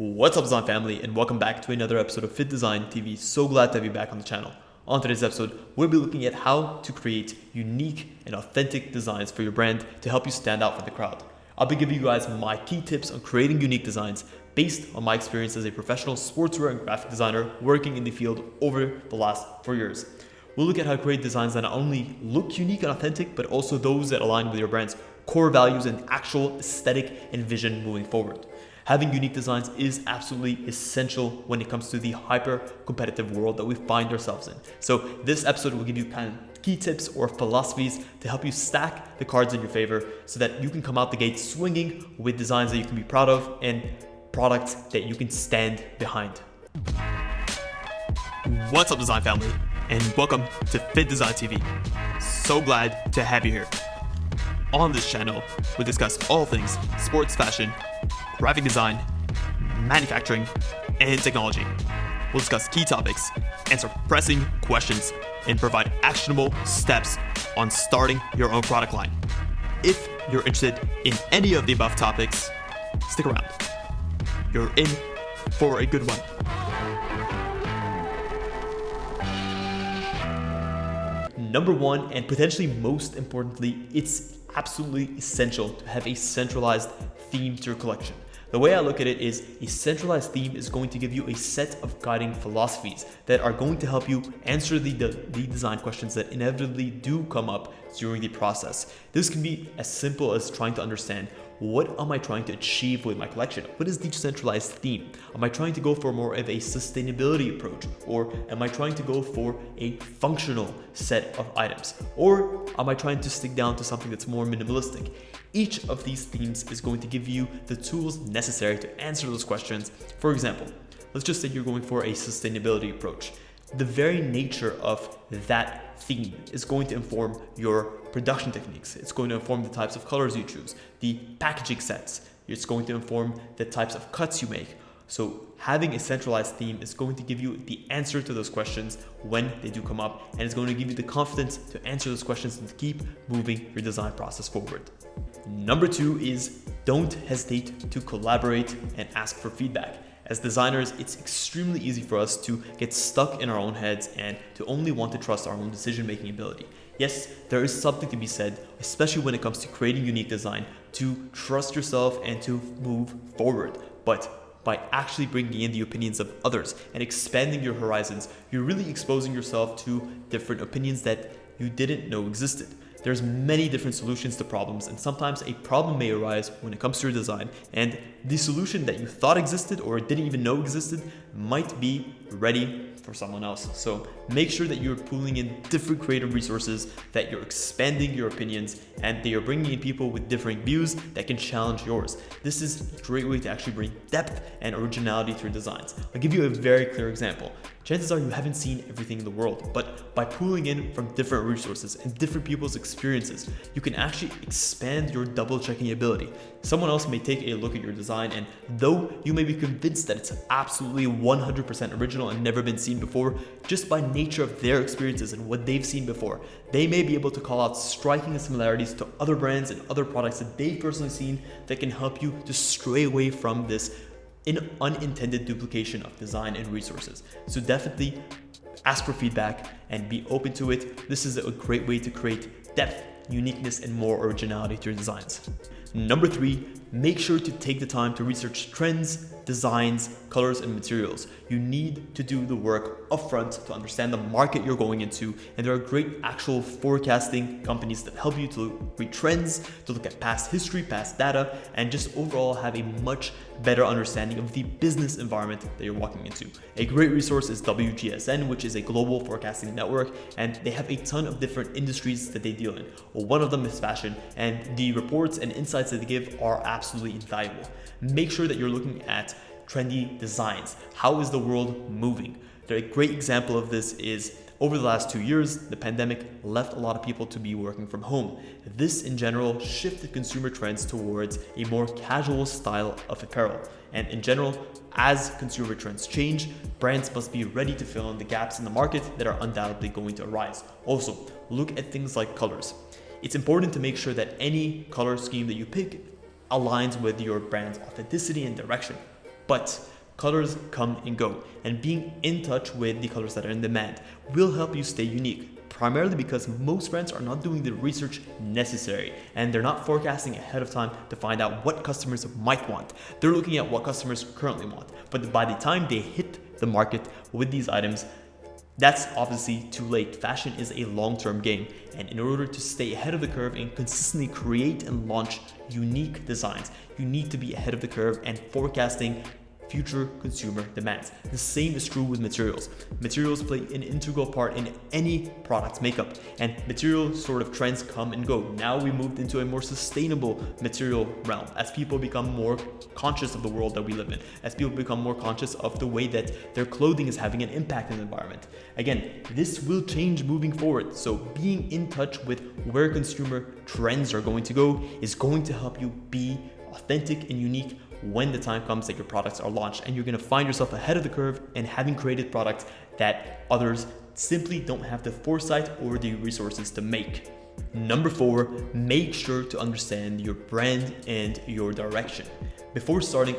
What's up, Design family, and welcome back to another episode of Fittdesign TV. So glad to have you back on the channel. On today's episode, we'll be looking at how to create unique and authentic designs for your brand to help you stand out from the crowd. I'll be giving you guys my key tips on creating unique designs based on my experience as a professional sportswear and graphic designer working in the field over the last 4 years. We'll look at how to create designs that not only look unique and authentic, but also those that align with your brand's core values and actual aesthetic and vision moving forward. Having unique designs is absolutely essential when it comes to the hyper-competitive world that we find ourselves in. So this episode will give you kind of key tips or philosophies to help you stack the cards in your favor so that you can come out the gate swinging with designs that you can be proud of and products that you can stand behind. What's up, Design family, and welcome to Fittdesign TV. So glad to have you here. On this channel, we discuss all things sports fashion, graphic design, manufacturing, and technology. We'll discuss key topics, answer pressing questions, and provide actionable steps on starting your own product line. If you're interested in any of the above topics, stick around. You're in for a good one. Number one, and potentially most importantly, it's absolutely essential to have a centralized theme to your collection. The way I look at it is a centralized theme is going to give you a set of guiding philosophies that are going to help you answer the design questions that inevitably do come up during the process. This can be as simple as trying to understand, what am I trying to achieve with my collection? What is the centralized theme? Am I trying to go for more of a sustainability approach? Or am I trying to go for a functional set of items? Or am I trying to stick down to something that's more minimalistic? Each of these themes is going to give you the tools necessary to answer those questions. For example, let's just say you're going for a sustainability approach. The very nature of that theme is going to inform your production techniques. It's going to inform the types of colors you choose, the packaging sets. It's going to inform the types of cuts you make. So having a centralized theme is going to give you the answer to those questions when they do come up, and it's going to give you the confidence to answer those questions and to keep moving your design process forward. Number two is don't hesitate to collaborate and ask for feedback. As designers, it's extremely easy for us to get stuck in our own heads and to only want to trust our own decision-making ability. Yes, there is something to be said, especially when it comes to creating unique design, to trust yourself and to move forward. But by actually bringing in the opinions of others and expanding your horizons, you're really exposing yourself to different opinions that you didn't know existed. There's many different solutions to problems, and sometimes a problem may arise when it comes to your design, and the solution that you thought existed or didn't even know existed might be ready for someone else. So make sure that you're pulling in different creative resources, that you're expanding your opinions, and that you're bringing in people with different views that can challenge yours. This is a great way to actually bring depth and originality to your designs. I'll give you a very clear example. Chances are you haven't seen everything in the world, but by pulling in from different resources and different people's experiences, you can actually expand your double-checking ability. Someone else may take a look at your design, and though you may be convinced that it's absolutely 100% original and never been seen before, just by nature of their experiences and what they've seen before, they may be able to call out striking similarities to other brands and other products that they've personally seen that can help you to stray away from this unintended duplication of design and resources. So definitely ask for feedback and be open to it. This is a great way to create depth, uniqueness, and more originality to your designs. Number three, make sure to take the time to research trends, designs, colors, and materials. You need to do the work upfront to understand the market you're going into, and there are great actual forecasting companies that help you to read trends, to look at past history, past data, and just overall have a much better understanding of the business environment that you're walking into. A great resource is WGSN, which is a global forecasting network, and they have a ton of different industries that they deal in. Well, one of them is fashion, and the reports and insights that they give are absolutely invaluable. Make sure that you're looking at trendy designs. How is the world moving? A great example of this is over the last 2 years, the pandemic left a lot of people to be working from home. This in general shifted consumer trends towards a more casual style of apparel. And in general, as consumer trends change, brands must be ready to fill in the gaps in the market that are undoubtedly going to arise. Also, look at things like colors. It's important to make sure that any color scheme that you pick aligns with your brand's authenticity and direction. but colors come and go, and being in touch with the colors that are in demand will help you stay unique. Primarily because most brands are not doing the research necessary and they're not forecasting ahead of time to find out what customers might want. They're looking at what customers currently want. But by the time they hit the market with these items, that's obviously too late. Fashion is a long-term game, and in order to stay ahead of the curve and consistently create and launch unique designs, you need to be ahead of the curve and forecasting future consumer demands. The same is true with materials. Materials play an integral part in any product's makeup, and material sort of trends come and go. Now we moved into a more sustainable material realm as people become more conscious of the world that we live in, as people become more conscious of the way that their clothing is having an impact in the environment. Again, this will change moving forward, so being in touch with where consumer trends are going to go is going to help you be authentic and unique when the time comes that your products are launched, and you're going to find yourself ahead of the curve and having created products that others simply don't have the foresight or the resources to make. Number 4, make sure to understand your brand and your direction. Before starting,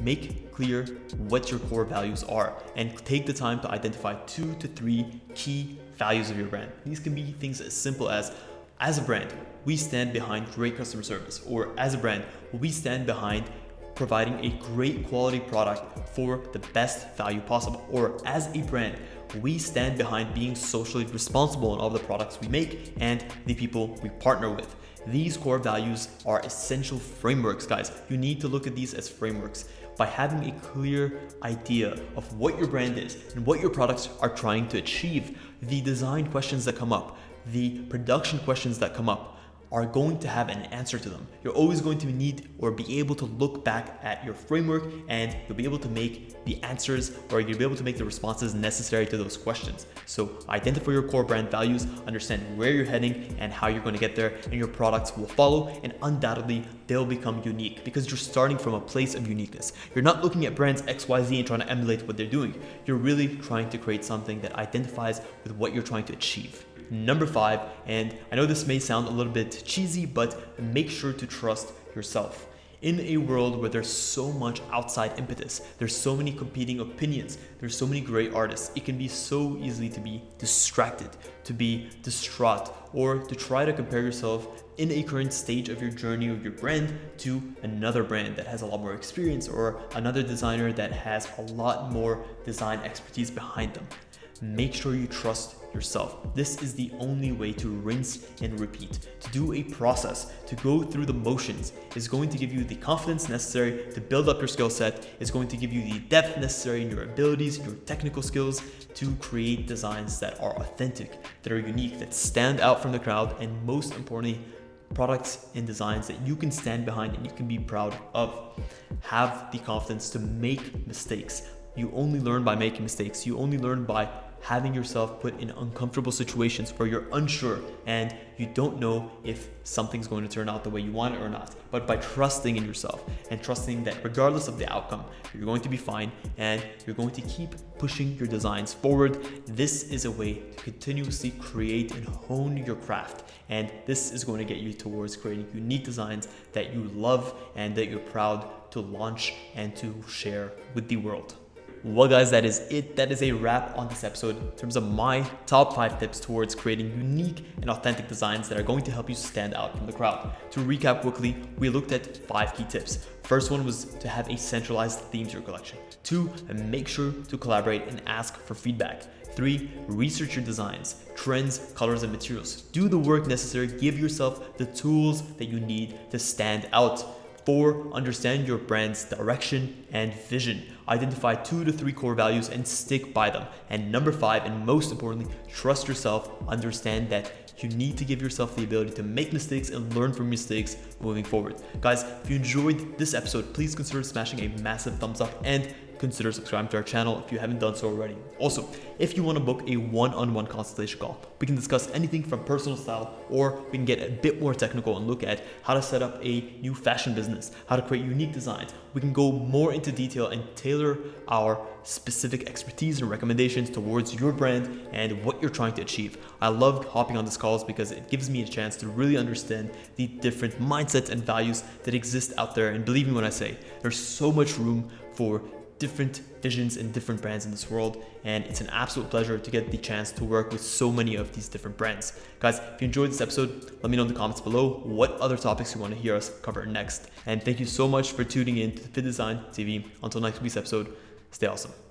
make clear what your core values are and take the time to identify 2 to 3 key values of your brand. These can be things as simple as a brand, we stand behind great customer service, or as a brand, we stand behind providing a great quality product for the best value possible, or as a brand, we stand behind being socially responsible in all the products we make and the people we partner with. These core values are essential frameworks, guys. You need to look at these as frameworks. By having a clear idea of what your brand is and what your products are trying to achieve, the design questions that come up, the production questions that come up, are going to have an answer to them. You're always going to need or be able to look back at your framework, and you'll be able to make the answers, or you'll be able to make the responses necessary to those questions. So identify your core brand values, understand where you're heading and how you're going to get there, and your products will follow, and undoubtedly they'll become unique because you're starting from a place of uniqueness. You're not looking at brands XYZ and trying to emulate what they're doing. You're really trying to create something that identifies with what you're trying to achieve. Number 5, and I know this may sound a little bit cheesy, but make sure to trust yourself. In a world where there's so much outside impetus, there's so many competing opinions, there's so many great artists, it can be so easy to be distracted, to be distraught, or to try to compare yourself in a current stage of your journey of your brand to another brand that has a lot more experience, or another designer that has a lot more design expertise behind them. Make sure you trust yourself. This is the only way to rinse and repeat. To do a process, to go through the motions, is going to give you the confidence necessary to build up your skill set. It's going to give you the depth necessary in your abilities, your technical skills, to create designs that are authentic, that are unique, that stand out from the crowd, and most importantly, products and designs that you can stand behind and you can be proud of. Have the confidence to make mistakes. You only learn by making mistakes. You only learn by having yourself put in uncomfortable situations where you're unsure and you don't know if something's going to turn out the way you want it or not. But by trusting in yourself and trusting that regardless of the outcome, you're going to be fine and you're going to keep pushing your designs forward. This is a way to continuously create and hone your craft. And this is going to get you towards creating unique designs that you love and that you're proud to launch and to share with the world. Well guys, that is it. That is a wrap on this episode in terms of my top 5 tips towards creating unique and authentic designs that are going to help you stand out from the crowd. To recap quickly, we looked at 5 key tips. First one was to have a centralized theme to your collection. 2, make sure to collaborate and ask for feedback. 3, research your designs, trends, colors, and materials. Do the work necessary. Give yourself the tools that you need to stand out. 4, understand your brand's direction and vision. Identify 2 to 3 core values and stick by them. And number 5, and most importantly, trust yourself. Understand that you need to give yourself the ability to make mistakes and learn from mistakes moving forward. Guys, if you enjoyed this episode, please consider smashing a massive thumbs up and consider subscribing to our channel if you haven't done so already. Also, if you want to book a one-on-one consultation call, we can discuss anything from personal style, or we can get a bit more technical and look at how to set up a new fashion business, how to create unique designs. We can go more into detail and tailor our specific expertise and recommendations towards your brand and what you're trying to achieve. I love hopping on these calls because it gives me a chance to really understand the different mindsets and values that exist out there. And believe me when I say, there's so much room for different visions and different brands in this world, and it's an absolute pleasure to get the chance to work with so many of these different brands. Guys, if you enjoyed this episode, let me know in the comments below what other topics you want to hear us cover next. And thank you so much for tuning in to Fittdesign TV. Until next week's episode, stay awesome.